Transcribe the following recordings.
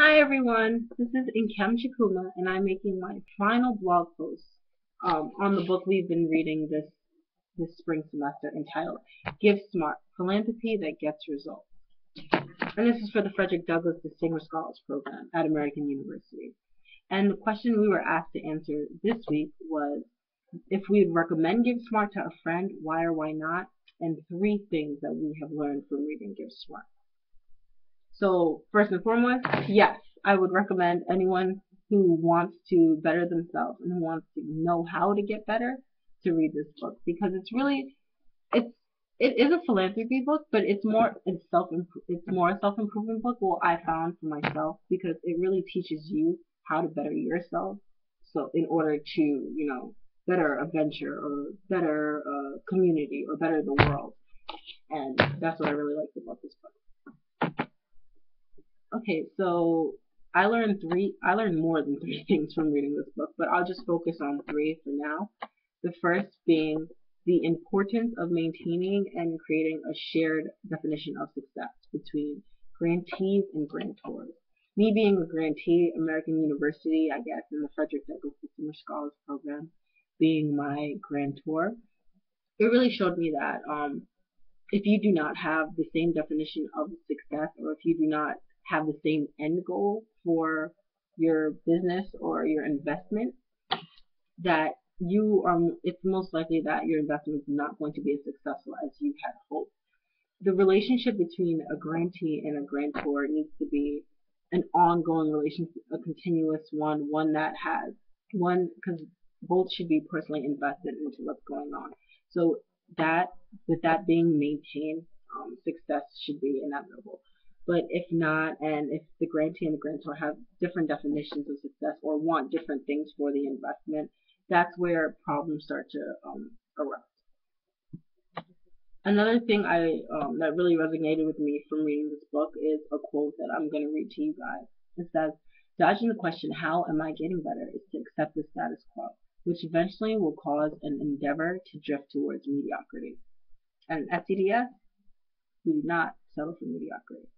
Hi everyone, this is Inkem Chikuma and I'm making my final blog post on the book we've been reading this spring semester entitled Give Smart, Philanthropy That Gets Results. And this is for the Frederick Distinguished Scholars Program at American University. And the question we were asked to answer this week was if we would recommend Give Smart to a friend, why or why not, and 3 things that we have learned from reading Give Smart. So first and foremost, yes, I would recommend anyone who wants to better themselves and who wants to know how to get better to read this book because it's it is a philanthropy book, but it's more a self improvement book. Well, I found for myself because it really teaches you how to better yourself. So in order to better a venture or better a community or better the world, and that's what I really liked about this book. Okay, so I learned more than 3 things from reading this book, but I'll just focus on 3 for now. The first being the importance of maintaining and creating a shared definition of success between grantees and grantors. Me being a grantee, American University, I guess, in the Frederick Distinguished Scholars Program, being my grantor, it really showed me that if you do not have the same definition of success, or if you do not have the same end goal for your business or your investment, that it's most likely that your investment is not going to be as successful as you had hoped. The relationship between a grantee and a grantor needs to be an ongoing relationship, a continuous one that has because both should be personally invested into what's going on. So that with that being maintained, success should be inevitable. But if not, and if the grantee and the grantor have different definitions of success or want different things for the investment, that's where problems start to arise. Another thing that really resonated with me from reading this book is a quote that I'm going to read to you guys. It says, "Dodging the question, how am I getting better, is to accept the status quo, which eventually will cause an endeavor to drift towards mediocrity." And at CDS, we do not settle for mediocrity.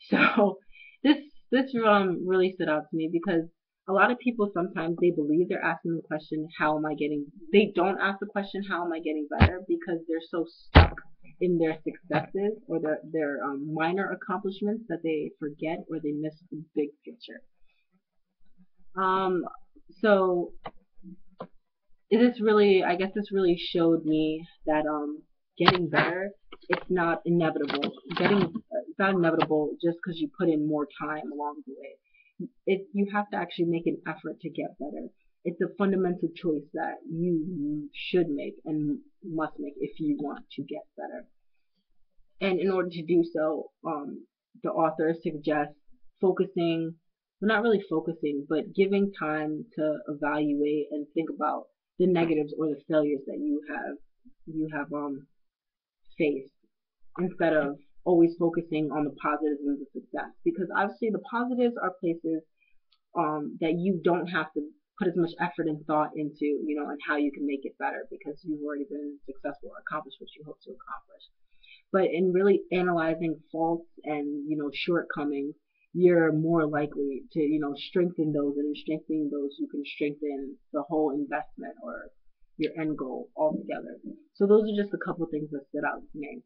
So this this really stood out to me because a lot of people sometimes they believe they're asking the question, how am I getting, they don't ask the question, how am I getting better, because they're so stuck in their successes or their minor accomplishments that they forget or they miss the big picture. Um, so I guess this really showed me that getting better, it's not inevitable. It's not inevitable just because you put in more time along the way. You have to actually make an effort to get better. It's a fundamental choice that you should make and must make if you want to get better. And in order to do so, the author suggests focusing, well, not really focusing, but giving time to evaluate and think about the negatives or the failures that you have faced instead of always focusing on the positives and the success. Because obviously the positives are places that you don't have to put as much effort and thought into, and how you can make it better because you've already been successful or accomplished what you hope to accomplish. But in really analyzing faults and shortcomings, you're more likely to strengthen those, and in strengthening those, you can strengthen the whole investment or your end goal altogether. So those are just a couple things that stood out to me.